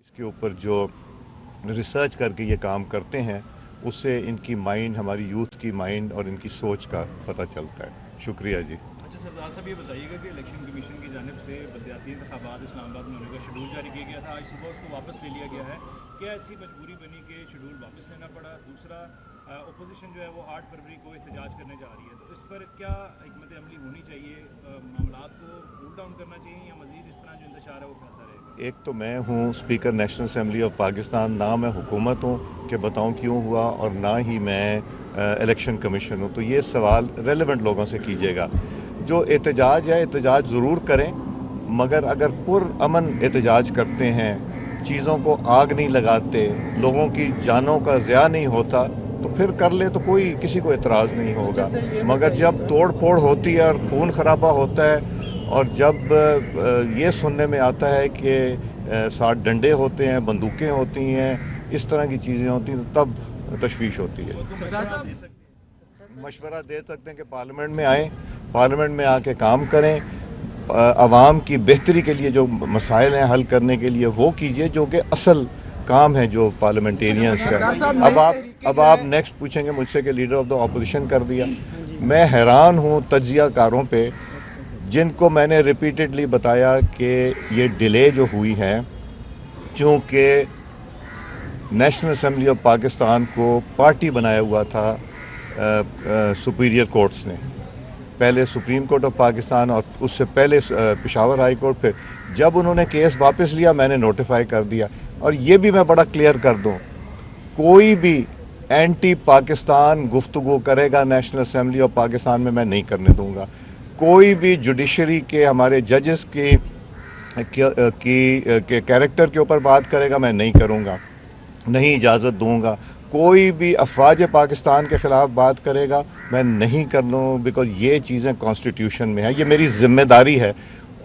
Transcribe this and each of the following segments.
इसके ऊपर जो रिसर्च करके ये काम करते हैं उससे इनकी माइंड, हमारी यूथ की माइंड और इनकी सोच का पता चलता है। शुक्रिया जी। अच्छा सरदार साहब, ये बताइएगा कि इलेक्शन कमीशन की जानिब से बलदियाती इंतखाबात इस्लामाबाद में होने का शेड्यूल जारी किया गया था, आज सुबह उसको वापस ले लिया गया है। क्या ऐसी मजबूरी बनी कि शेड्यूल वापस लेना पड़ा? दूसरा, अपोजिशन जो है वो 8 फरवरी को एहतजाज करने जा रही है, तो इस पर क्या हिकमत अमली होनी चाहिए? मामलात को कूल डाउन करना चाहिए या मज़ीद इस तरह जो इंतशार है वो फैलता रहेगा? एक तो मैं हूँ speaker national assembly of Pakistan, ना मैं हुकूमत हूँ कि बताऊँ क्यों हुआ, और ना ही मैं इलेक्शन कमीशन हूँ। तो ये सवाल रेलेवेंट लोगों से कीजिएगा। जो एहतजाज है, एहतजाज ज़रूर करें, मगर अगर पुरअमन एहतजाज करते हैं, चीज़ों को आग नहीं लगाते, लोगों की जानों का ज़िया नहीं होता, तो फिर कर ले, तो कोई किसी को एतराज़ नहीं होगा। मगर जब तोड़ फोड़ होती है और खून खराबा होता है, और जब ये सुनने में आता है कि साथ डंडे होते हैं, बंदूकें होती हैं, इस तरह की चीज़ें होती हैं, तो तब तशवीश होती है। मशवरा दे सकते हैं कि पार्लियामेंट में आएँ, पार्लियामेंट में आके काम करें, आवाम की बेहतरी के लिए जो मसाइल हैं हल करने के लिए वो कीजिए, जो कि असल काम है जो पार्लियामेंटेरियंस का। अब आप नेक्स्ट पूछेंगे मुझसे कि लीडर ऑफ द अपोजिशन कर दिया। मैं हैरान हूँ तज्जिया कारों पे, जिनको मैंने रिपीटेडली बताया कि ये डिले जो हुई है, क्योंकि नेशनल असेंबली ऑफ पाकिस्तान को पार्टी बनाया हुआ था सुपीरियर कोर्ट्स ने, पहले सुप्रीम कोर्ट ऑफ पाकिस्तान और उससे पहले पेशावर हाई कोर्ट। फिर जब उन्होंने केस वापस लिया, मैंने नोटिफाई कर दिया। और ये भी मैं बड़ा क्लियर कर दूं, कोई भी एंटी पाकिस्तान गुफ्तगू करेगा नेशनल असेंबली ऑफ पाकिस्तान में, मैं नहीं करने दूंगा। कोई भी जुडिशरी के हमारे जजेस के कैरेक्टर के ऊपर बात करेगा, मैं नहीं करूंगा, नहीं इजाज़त दूंगा। कोई भी अफवाज पाकिस्तान के ख़िलाफ़ बात करेगा, मैं नहीं कर लूँ, बिकॉज़ ये चीज़ें कॉन्स्टिट्यूशन में है, ये मेरी ज़िम्मेदारी है।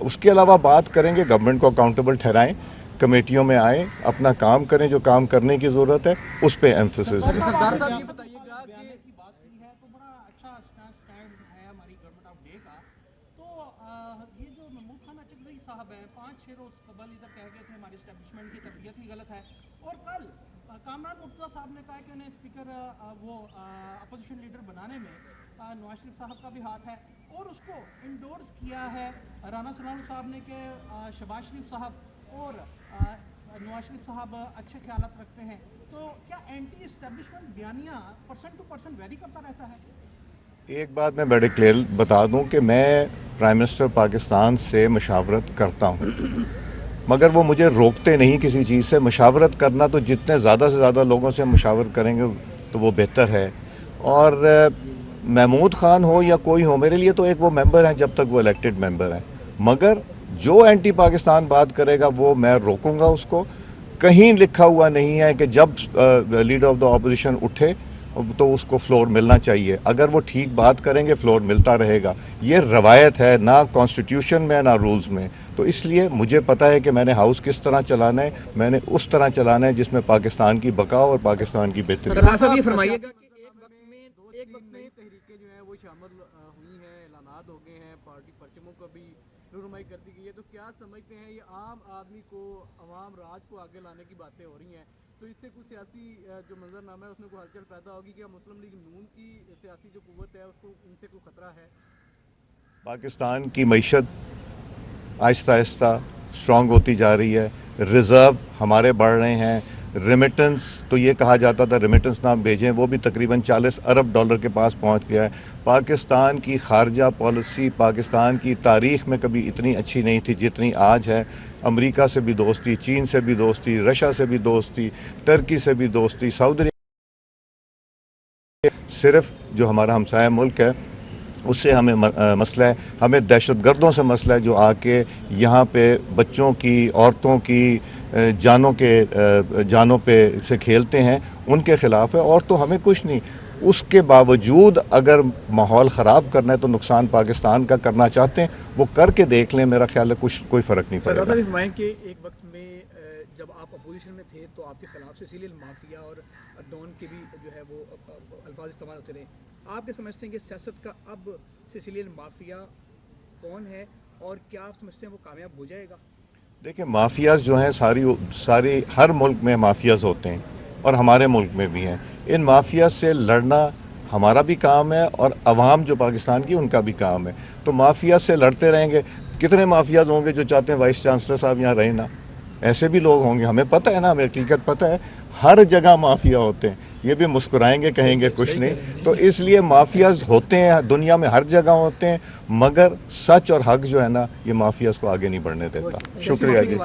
उसके अलावा बात करेंगे, गवर्नमेंट को अकाउंटेबल ठहराएं, कमेटियों में आएँ, अपना काम करें, जो काम करने की ज़रूरत है उस पर एम्फेसिस दें। सरदार साहब ये बताइएगा कि की बात की है तो बड़ा अच्छा स्टैंड है हमारी गवर्नमेंट ऑफ डे का। तो ये जो महमूद खान अचकज़ई साहब हैं, 5-6 रोज़ कबल इधर कह गए थे हमारी एस्टेब्लिशमेंट की तबीयत ही गलत है, और कल कामरान मुर्तज़ा साहब ने कहा कि उन्हें स्पीकर वो अपोजिशन लीडर बनाने में नवाज शरीफ साहब का भी हाथ है, और उसको इंडोर्स किया है राना सलाम साहब ने कि शहबाज शरीफ साहब और नवाज शरीफ साहब अच्छे ख्यालात रखते हैं। तो क्या एंटी इस्टेब्लिशमेंट बयानिया पर्सन टू पर्सन वेरी करता रहता है? एक बात मैं बड़े क्लियर बता दूं कि मैं प्राइम मिनिस्टर पाकिस्तान से मशावरत करता हूं, मगर वो मुझे रोकते नहीं किसी चीज़ से। मशावरत करना तो जितने ज़्यादा से ज़्यादा लोगों से मशावर करेंगे तो वो बेहतर है। और महमूद खान हो या कोई हो, मेरे लिए तो एक वो मेंबर हैं जब तक वो इलेक्टेड मेंबर हैं, मगर जो एंटी पाकिस्तान बात करेगा वो मैं रोकूंगा उसको। कहीं लिखा हुआ नहीं है कि जब लीडर ऑफ द अपोजिशन उठे तो उसको फ्लोर मिलना चाहिए। अगर वो ठीक बात करेंगे, फ्लोर मिलता रहेगा। ये रवायत है, ना कॉन्स्टिट्यूशन में ना रूल्स में। तो इसलिए मुझे पता है कि मैंने हाउस किस तरह चलाना है, मैंने उस तरह चलाना है जिसमें पाकिस्तान की बका और पाकिस्तान की बेहतरी। सरदार साहब ये फरमाइएगा कि एक वक्त में तहरीकें जो हैं वो शामिल हुई हैं, ऐलानात हो गए हैं, पार्टी परचमों को भी रहनुमाई कर दी गई है, तो क्या समझते हैं ये आम आदमी को, अवाम राज को आगे लाने की बातें हो रही हैं, तो इससे कुछ सियासी जो मंजरनामा है उसमें कोई हलचल पैदा होगी? क्या मुस्लिम लीग नून की सियासी जो कुव्वत है उसको, उनसे कोई खतरा है? पाकिस्तान की मईशत आहिस्ता आहिस्ता स्ट्रॉन्ग होती जा रही है, रिज़र्व हमारे बढ़ रहे हैं, रेमिटेंस तो ये कहा जाता था रेमिटेंस ना भेजें, वो भी तकरीबन 40 अरब डॉलर के पास पहुंच गया है। पाकिस्तान की खारजा पॉलिसी पाकिस्तान की तारीख़ में कभी इतनी अच्छी नहीं थी जितनी आज है। अमेरिका से भी दोस्ती, चीन से भी दोस्ती, रशिया से भी दोस्ती, टर्की से भी दोस्ती, सऊदी, सिर्फ जो हमारा हमसाया मुल्क है उससे हमें मसला है। हमें दहशतगर्दों से मसला है जो आके यहाँ पे बच्चों की, औरतों की जानों पे से खेलते हैं, उनके ख़िलाफ़ है। और तो हमें कुछ नहीं, उसके बावजूद अगर माहौल ख़राब करना है तो नुकसान पाकिस्तान का करना चाहते हैं, वो करके देख लें, मेरा ख्याल है कुछ कोई फ़र्क नहीं पड़ेगा। सरदार साहब कि एक वक्त में जब आप अपोजिशन में थे तो आपके खिलाफ सिसिलियन माफिया और डॉन के भी जो है वो अल्फाज इस्तेमाल होते रहे। आप क्या समझते हैं कि सियासत का अब सिसिलियन माफिया कौन है, और क्या आप समझते हैं वो कामयाब हो जाएगा? देखिए माफियाज जो हैं सारी हर मुल्क में माफियाज होते हैं और हमारे मुल्क में भी हैं। इन माफिया से लड़ना हमारा भी काम है और अवाम जो पाकिस्तान की उनका भी काम है। तो माफिया से लड़ते रहेंगे। कितने माफियाज होंगे जो चाहते हैं वाइस चांसलर साहब यहाँ रहे ना, ऐसे भी लोग होंगे, हमें पता है ना, हमें हकीकत पता है। हर जगह माफिया होते हैं, ये भी मुस्कुराएंगे कहेंगे कुछ नहीं। तो इसलिए माफियाज होते हैं दुनिया में हर जगह होते हैं, मगर सच और हक जो है ना ये माफियाज को आगे नहीं बढ़ने देता। शुक्रिया जी।